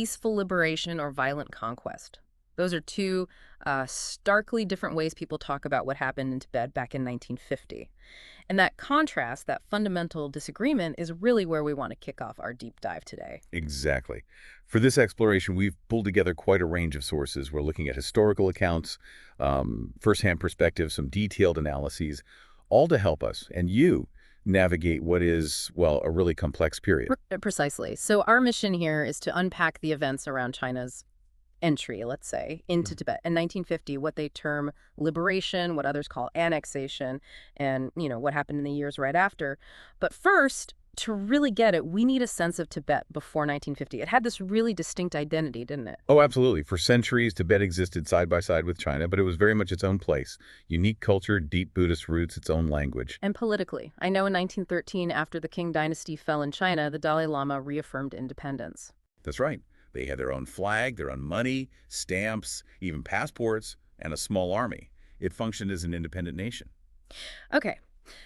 peaceful liberation or violent conquest. Those are two starkly different ways people talk about what happened in Tibet back in 1950. And that contrast, that fundamental disagreement, is really where we want to kick off our deep dive today. Exactly. For this exploration, we've pulled together quite a range of sources. We're looking at historical accounts, firsthand perspectives, some detailed analyses, all to help us and you navigate what is, well, a really complex period. Precisely. So our mission here is to unpack the events around China's entry, let's say, into Tibet in 1950, what they term liberation, what others call annexation, and, what happened in the years right after. But first, to really get it, we need a sense of Tibet before 1950. It had this really distinct identity, didn't it? Oh, absolutely. For centuries, Tibet existed side by side with China, but it was very much its own place. Unique culture, deep Buddhist roots, its own language. And politically, I know in 1913, after the Qing dynasty fell in China, the Dalai Lama reaffirmed independence. That's right. They had their own flag, their own money, stamps, even passports, and a small army. It functioned as an independent nation. Okay,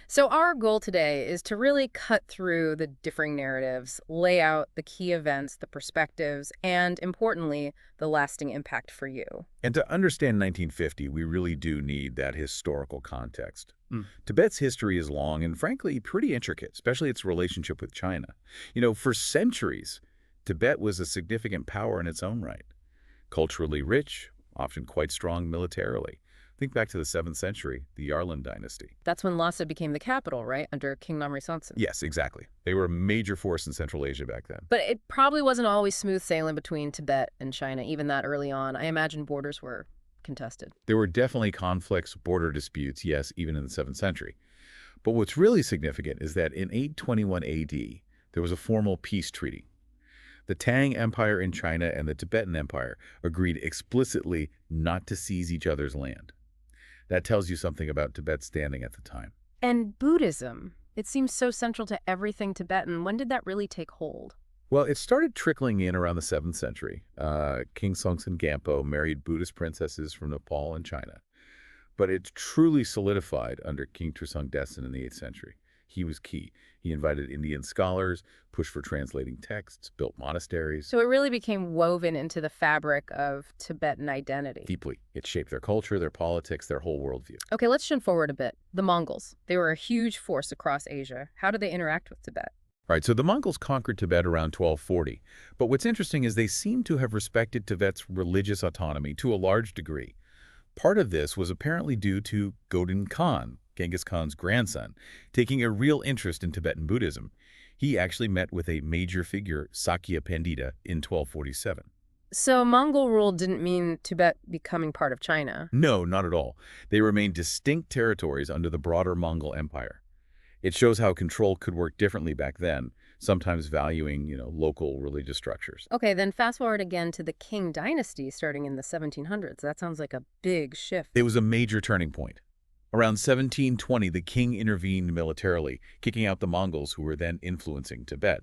so our goal today is to really cut through the differing narratives, lay out the key events, the perspectives, and importantly, the lasting impact for you. And to understand 1950, we really do need that historical context. Tibet's history is long and, frankly, pretty intricate, especially its relationship with China. For centuries, Tibet was a significant power in its own right. Culturally rich, often quite strong militarily. Think back to the 7th century, the Yarlin dynasty. That's when Lhasa became the capital, right? Under King Namri Sansen. Yes, exactly. They were a major force in Central Asia back then. But it probably wasn't always smooth sailing between Tibet and China, even that early on. I imagine borders were contested. There were definitely conflicts, border disputes, yes, even in the 7th century. But what's really significant is that in 821 AD, there was a formal peace treaty. The Tang Empire in China and the Tibetan Empire agreed explicitly not to seize each other's land. That tells you something about Tibet's standing at the time. And Buddhism, it seems so central to everything Tibetan. When did that really take hold? Well, it started trickling in around the 7th century. King Songtsen Gampo married Buddhist princesses from Nepal and China. But it truly solidified under King Trisong Detsen in the 8th century. He was key. He invited Indian scholars, pushed for translating texts, built monasteries. So it really became woven into the fabric of Tibetan identity. Deeply. It shaped their culture, their politics, their whole worldview. Okay, let's jump forward a bit. The Mongols. They were a huge force across Asia. How did they interact with Tibet? Right, so the Mongols conquered Tibet around 1240. But what's interesting is they seem to have respected Tibet's religious autonomy to a large degree. Part of this was apparently due to Godin Khan, Genghis Khan's grandson, taking a real interest in Tibetan Buddhism. He actually met with a major figure, Sakya Pandita, in 1247. So Mongol rule didn't mean Tibet becoming part of China? No, not at all. They remained distinct territories under the broader Mongol Empire. It shows how control could work differently back then, sometimes valuing, local religious structures. Okay, then fast forward again to the Qing dynasty starting in the 1700s. That sounds like a big shift. It was a major turning point. Around 1720, the king intervened militarily, kicking out the Mongols who were then influencing Tibet.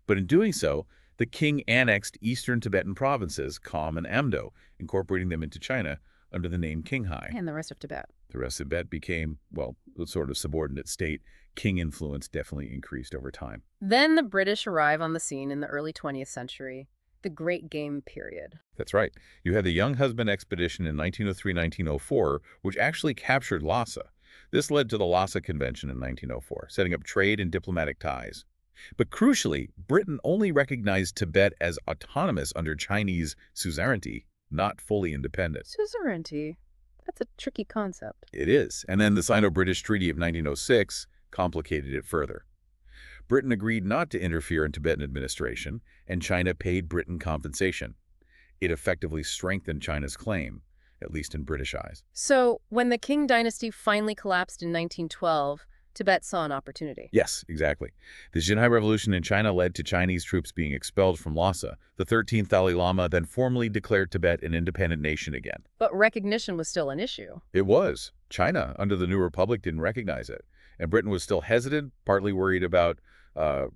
But in doing so, the king annexed eastern Tibetan provinces, Kham and Amdo, incorporating them into China under the name Qinghai. And the rest of Tibet. The rest of Tibet became, well, a sort of subordinate state. King influence definitely increased over time. Then the British arrive on the scene in the early 20th century, the Great Game period. That's right. You had the Young Husband Expedition in 1903-1904, which actually captured Lhasa. This led to the Lhasa Convention in 1904, setting up trade and diplomatic ties. But crucially, Britain only recognized Tibet as autonomous under Chinese suzerainty, not fully independent. Suzerainty? That's a tricky concept. It is. And then the Sino-British Treaty of 1906 complicated it further. Britain agreed not to interfere in Tibetan administration, and China paid Britain compensation. It effectively strengthened China's claim, at least in British eyes. So when the Qing dynasty finally collapsed in 1912, Tibet saw an opportunity. Yes, exactly. The Xinhai Revolution in China led to Chinese troops being expelled from Lhasa. The 13th Dalai Lama then formally declared Tibet an independent nation again. But recognition was still an issue. It was. China, under the new republic, didn't recognize it. And Britain was still hesitant, partly worried about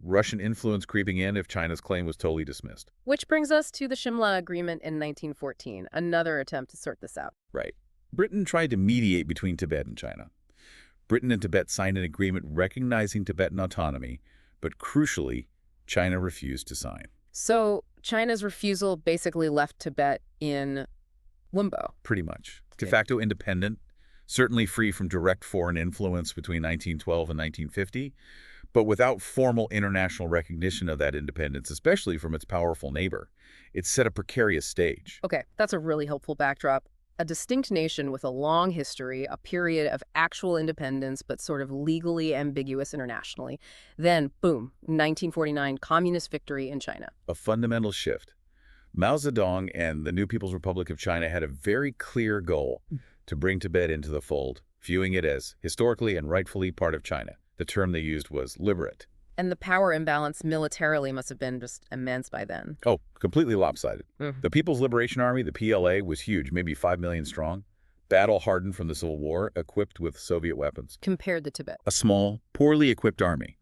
Russian influence creeping in if China's claim was totally dismissed. Which brings us to the Shimla Agreement in 1914, another attempt to sort this out. Right. Britain tried to mediate between Tibet and China. Britain and Tibet signed an agreement recognizing Tibetan autonomy, but crucially, China refused to sign. So China's refusal basically left Tibet in limbo. Pretty much. De Okay. facto independent, certainly free from direct foreign influence between 1912 and 1950, but without formal international recognition of that independence, especially from its powerful neighbor. It set a precarious stage. Okay, that's a really helpful backdrop. A distinct nation with a long history, a period of actual independence, but sort of legally ambiguous internationally. Then, boom, 1949, communist victory in China. A fundamental shift. Mao Zedong and the New People's Republic of China had a very clear goal to bring Tibet into the fold, viewing it as historically and rightfully part of China. The term they used was liberate. And the power imbalance militarily must have been just immense by then. Oh, completely lopsided. Mhm. The People's Liberation Army, the PLA, was huge, maybe 5 million strong, battle-hardened from the Civil War, equipped with Soviet weapons. Compared to Tibet. A small, poorly equipped army.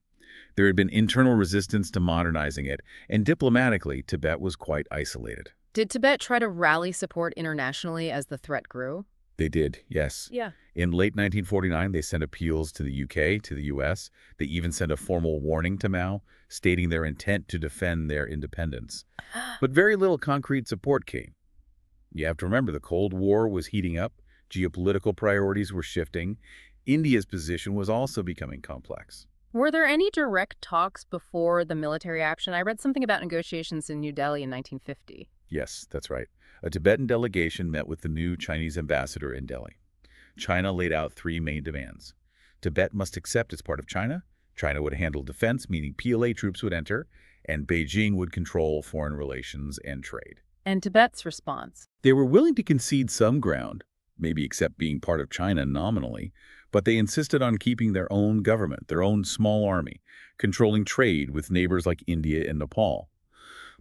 There had been internal resistance to modernizing it, and diplomatically, Tibet was quite isolated. Did Tibet try to rally support internationally as the threat grew? They did, yes. Yeah. In late 1949, they sent appeals to the UK, to the US. They even sent a formal warning to Mao, stating their intent to defend their independence. But very little concrete support came. You have to remember, the Cold War was heating up, geopolitical priorities were shifting, India's position was also becoming complex. Were there any direct talks before the military action? I read something about negotiations in New Delhi in 1950. Yes, that's right. A Tibetan delegation met with the new Chinese ambassador in Delhi. China laid out 3 main demands. Tibet must accept as part of China, China would handle defense, meaning PLA troops would enter, and Beijing would control foreign relations and trade. And Tibet's response? They were willing to concede some ground, maybe accept being part of China nominally, but they insisted on keeping their own government, their own small army, controlling trade with neighbors like India and Nepal.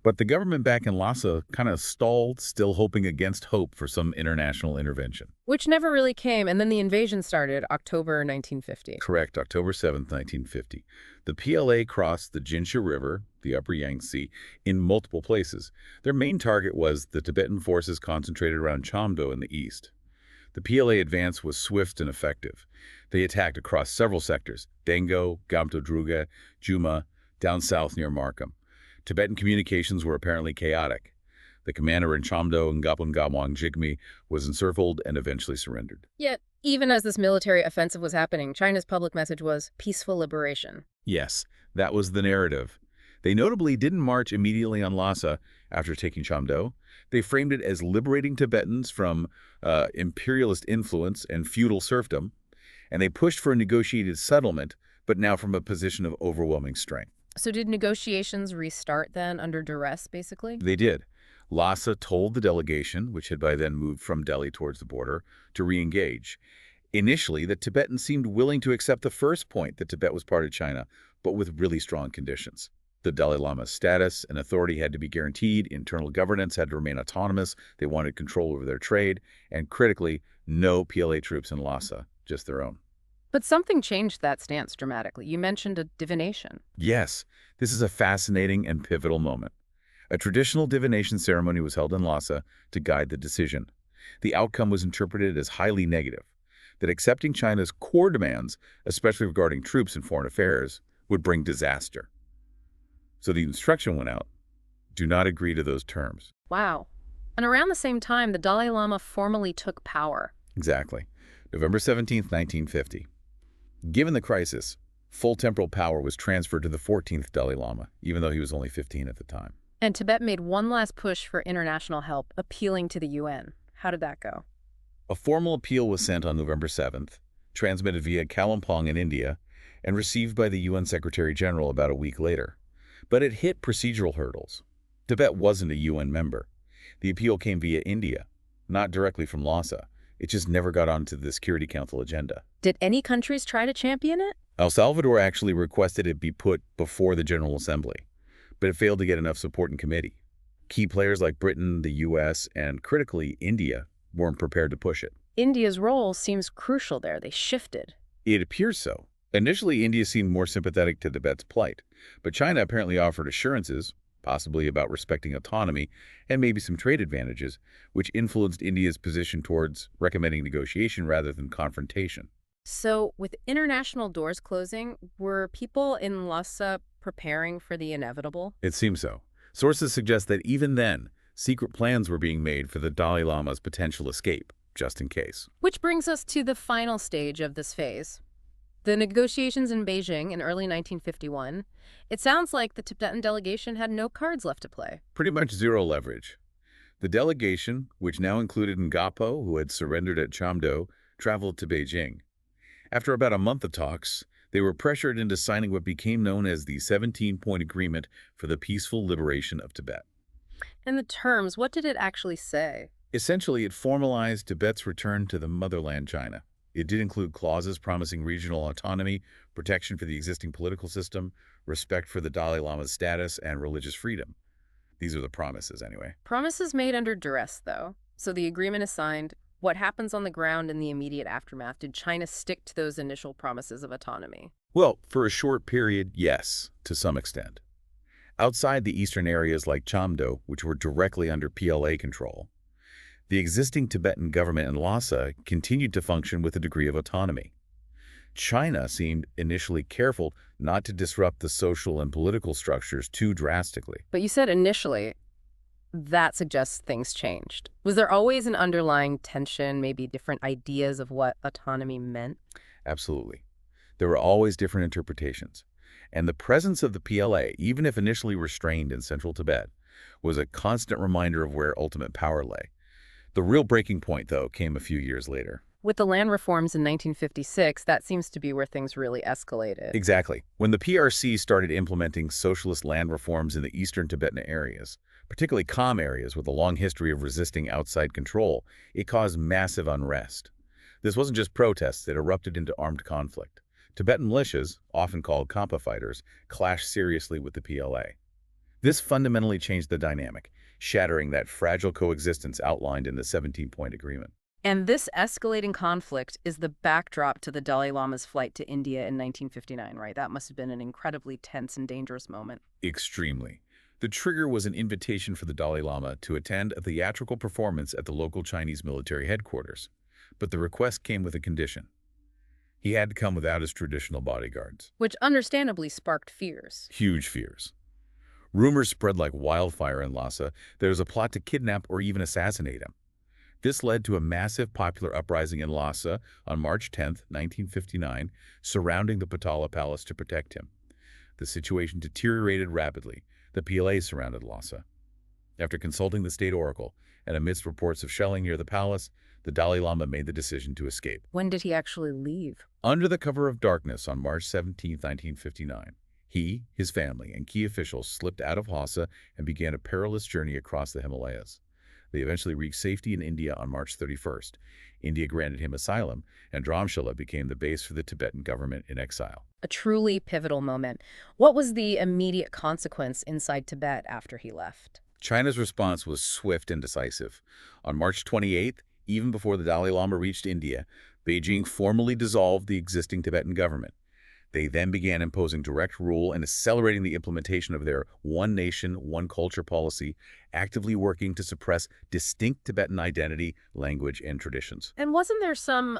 But the government back in Lhasa kind of stalled, still hoping against hope for some international intervention. Which never really came, and then the invasion started, October 1950. Correct, October 7th, 1950. The PLA crossed the Jinsha River, the upper Yangtze, in multiple places. Their main target was the Tibetan forces concentrated around Chamdo in the east. The PLA advance was swift and effective. They attacked across several sectors, Dengo, Gamtodruga, Juma, down south near Markham. Tibetan communications were apparently chaotic. The commander in Chamdo, Ngapun Gamwang Jigme, was encircled and eventually surrendered. Yet, even as this military offensive was happening, China's public message was peaceful liberation. Yes, that was the narrative. They notably didn't march immediately on Lhasa after taking Chamdo. They framed it as liberating Tibetans from imperialist influence and feudal serfdom, and they pushed for a negotiated settlement, but now from a position of overwhelming strength. So did negotiations restart then under duress, basically? They did. Lhasa told the delegation, which had by then moved from Delhi towards the border, to re-engage. Initially, the Tibetans seemed willing to accept the first point that Tibet was part of China, but with really strong conditions. The Dalai Lama's status and authority had to be guaranteed, internal governance had to remain autonomous, they wanted control over their trade, and critically, no PLA troops in Lhasa, just their own. But something changed that stance dramatically. You mentioned a divination. Yes, this is a fascinating and pivotal moment. A traditional divination ceremony was held in Lhasa to guide the decision. The outcome was interpreted as highly negative, that accepting China's core demands, especially regarding troops and foreign affairs, would bring disaster. So the instruction went out, do not agree to those terms. Wow. And around the same time, the Dalai Lama formally took power. Exactly. November 17th, 1950. Given the crisis, full temporal power was transferred to the 14th Dalai Lama, even though he was only 15 at the time. And Tibet made one last push for international help, appealing to the UN. How did that go? A formal appeal was sent on November 7th, transmitted via Kalimpong in India, and received by the UN Secretary-General about a week later. But it hit procedural hurdles. Tibet wasn't a UN member. The appeal came via India, not directly from Lhasa. It just never got onto the Security Council agenda. Did any countries try to champion it? El Salvador actually requested it be put before the General Assembly, but it failed to get enough support in committee. Key players like Britain, the US, and critically India weren't prepared to push it. India's role seems crucial there. They shifted. It appears so. Initially, India seemed more sympathetic to Tibet's plight, but China apparently offered assurances, possibly about respecting autonomy and maybe some trade advantages, which influenced India's position towards recommending negotiation rather than confrontation. So, with international doors closing, were people in Lhasa preparing for the inevitable? It seems so. Sources suggest that even then, secret plans were being made for the Dalai Lama's potential escape, just in case. Which brings us to the final stage of this phase. The negotiations in Beijing in early 1951. It sounds like the Tibetan delegation had no cards left to play. Pretty much zero leverage. The delegation, which now included Ngapo, who had surrendered at Chamdo, traveled to Beijing. After about a month of talks, they were pressured into signing what became known as the 17-point Agreement for the Peaceful Liberation of Tibet. And the terms, what did it actually say? Essentially, it formalized Tibet's return to the motherland China. It did include clauses promising regional autonomy, protection for the existing political system, respect for the Dalai Lama's status, and religious freedom. These are the promises, anyway. Promises made under duress, though. So the agreement is signed. What happens on the ground in the immediate aftermath? Did China stick to those initial promises of autonomy? Well, for a short period, yes, to some extent. Outside the eastern areas like Chamdo, which were directly under PLA control, the existing Tibetan government in Lhasa continued to function with a degree of autonomy. China seemed initially careful not to disrupt the social and political structures too drastically. But you said initially, that suggests things changed. Was there always an underlying tension, maybe different ideas of what autonomy meant? Absolutely. There were always different interpretations. And the presence of the PLA, even if initially restrained in central Tibet, was a constant reminder of where ultimate power lay. The real breaking point, though, came a few years later. With the land reforms in 1956, that seems to be where things really escalated. Exactly. When the PRC started implementing socialist land reforms in the eastern Tibetan areas, particularly Kham areas with a long history of resisting outside control, it caused massive unrest. This wasn't just protests, it erupted into armed conflict. Tibetan militias, often called Khampa fighters, clashed seriously with the PLA. This fundamentally changed the dynamic, shattering that fragile coexistence outlined in the 17-point agreement. And this escalating conflict is the backdrop to the Dalai Lama's flight to India in 1959, right? That must have been an incredibly tense and dangerous moment. Extremely. The trigger was an invitation for the Dalai Lama to attend a theatrical performance at the local Chinese military headquarters. But the request came with a condition. He had to come without his traditional bodyguards. Which understandably sparked fears. Huge fears. Rumors spread like wildfire in Lhasa. There was a plot to kidnap or even assassinate him. This led to a massive popular uprising in Lhasa on March 10, 1959, surrounding the Potala Palace to protect him. The situation deteriorated rapidly. The PLA surrounded Lhasa. After consulting the state oracle, and amidst reports of shelling near the palace, the Dalai Lama made the decision to escape. When did he actually leave? Under the cover of darkness on March 17, 1959, he, his family, and key officials slipped out of Lhasa and began a perilous journey across the Himalayas. They eventually reached safety in India on March 31st. India granted him asylum, and Dharamshala became the base for the Tibetan government in exile. A truly pivotal moment. What was the immediate consequence inside Tibet after he left? China's response was swift and decisive. On March 28th, even before the Dalai Lama reached India, Beijing formally dissolved the existing Tibetan government. They then began imposing direct rule and accelerating the implementation of their one nation, one culture policy, actively working to suppress distinct Tibetan identity, language, and traditions. And wasn't there some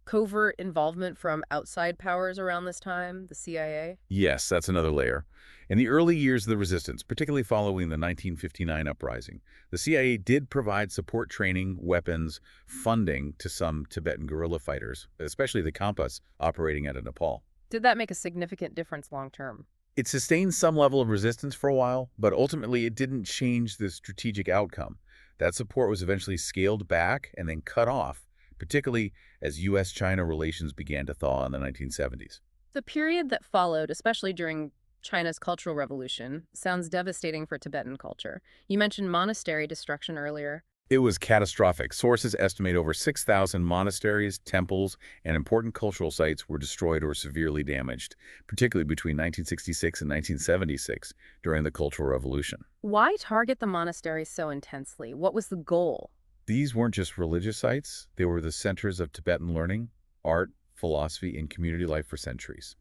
covert involvement from outside powers around this time, the CIA? Yes, that's another layer. In the early years of the resistance, particularly following the 1959 uprising, the CIA did provide support training, weapons, funding to some Tibetan guerrilla fighters, especially the Khampas operating out of Nepal. Did that make a significant difference long term? It sustained some level of resistance for a while, but ultimately it didn't change the strategic outcome. That support was eventually scaled back and then cut off, particularly as U.S.-China relations began to thaw in the 1970s. The period that followed, especially during China's Cultural Revolution, sounds devastating for Tibetan culture. You mentioned monastery destruction earlier. It was catastrophic. Sources estimate over 6,000 monasteries, temples, and important cultural sites were destroyed or severely damaged, particularly between 1966 and 1976 during the Cultural Revolution. Why target the monasteries so intensely? What was the goal? These weren't just religious sites. They were the centers of Tibetan learning, art, philosophy, and community life for centuries.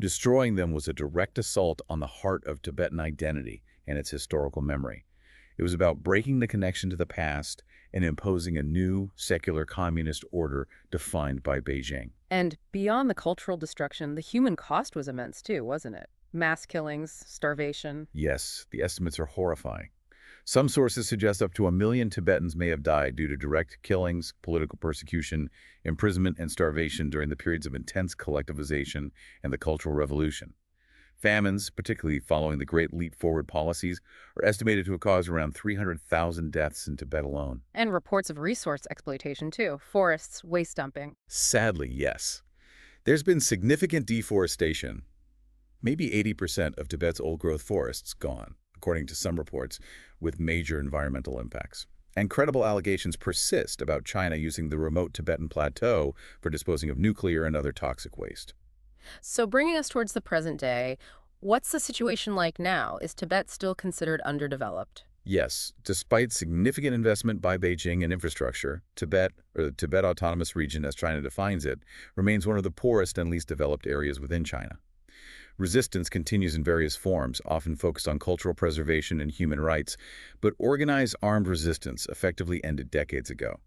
Destroying them was a direct assault on the heart of Tibetan identity and its historical memory. It was about breaking the connection to the past and imposing a new, secular communist order defined by Beijing. And beyond the cultural destruction, the human cost was immense too, wasn't it? Mass killings, starvation. Yes, the estimates are horrifying. Some sources suggest up to 1 million Tibetans may have died due to direct killings, political persecution, imprisonment, and starvation during the periods of intense collectivization and the Cultural Revolution. Famines, particularly following the Great Leap Forward policies, are estimated to have caused around 300,000 deaths in Tibet alone. And reports of resource exploitation, too. Forests, waste dumping. Sadly, yes. There's been significant deforestation. Maybe 80% of Tibet's old-growth forests gone, according to some reports, with major environmental impacts. And credible allegations persist about China using the remote Tibetan plateau for disposing of nuclear and other toxic waste. So bringing us towards the present day, what's the situation like now? Is Tibet still considered underdeveloped? Yes, despite significant investment by Beijing in infrastructure, Tibet, or the Tibet Autonomous Region as China defines it, remains one of the poorest and least developed areas within China. Resistance continues in various forms, often focused on cultural preservation and human rights, but organized armed resistance effectively ended decades ago.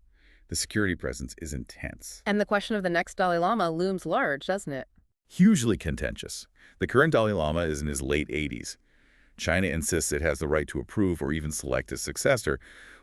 The security presence is intense. And the question of the next Dalai Lama looms large, doesn't it? Hugely contentious. The current Dalai Lama is in his late 80s. China insists it has the right to approve or even select a successor,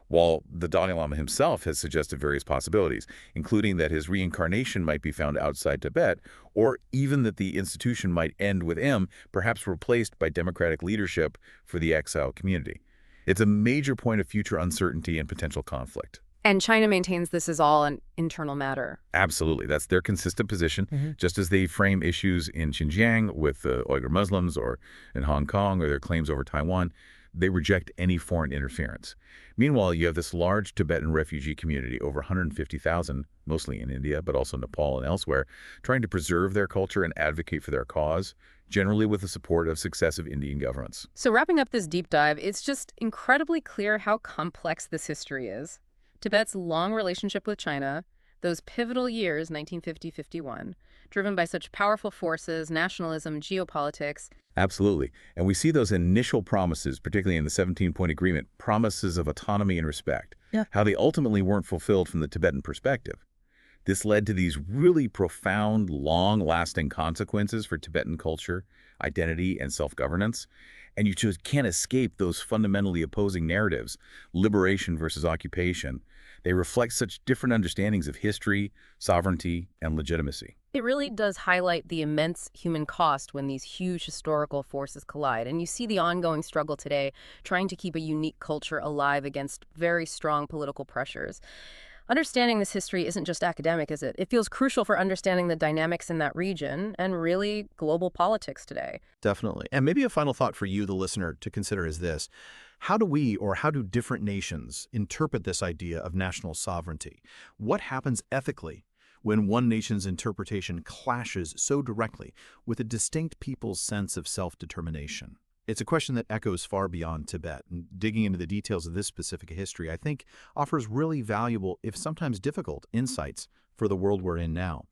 while the Dalai Lama himself has suggested various possibilities, including that his reincarnation might be found outside Tibet, or even that the institution might end with him, perhaps replaced by democratic leadership for the exiled community. It's a major point of future uncertainty and potential conflict. And China maintains this is all an internal matter. Absolutely. That's their consistent position, just as they frame issues in Xinjiang with the Uyghur Muslims or in Hong Kong or their claims over Taiwan. They reject any foreign interference. Meanwhile, you have this large Tibetan refugee community, over 150,000, mostly in India, but also Nepal and elsewhere, trying to preserve their culture and advocate for their cause, generally with the support of successive Indian governments. So wrapping up this deep dive, it's just incredibly clear how complex this history is. Tibet's long relationship with China, those pivotal years, 1950-51, driven by such powerful forces, nationalism, geopolitics. Absolutely. And we see those initial promises, particularly in the 17-point agreement, promises of autonomy and respect, how they ultimately weren't fulfilled from the Tibetan perspective. This led to these really profound, long-lasting consequences for Tibetan culture, identity, and self-governance. And you just can't escape those fundamentally opposing narratives, liberation versus occupation. They reflect such different understandings of history, sovereignty, and legitimacy. It really does highlight the immense human cost when these huge historical forces collide. And you see the ongoing struggle today, trying to keep a unique culture alive against very strong political pressures. Understanding this history isn't just academic, is it? It feels crucial for understanding the dynamics in that region and really global politics today. Definitely. And maybe a final thought for you, the listener, to consider is this. How do we, or how do different nations interpret this idea of national sovereignty? What happens ethically when one nation's interpretation clashes so directly with a distinct people's sense of self-determination? It's a question that echoes far beyond Tibet, and digging into the details of this specific history, I think, offers really valuable, if sometimes difficult, insights for the world we're in now.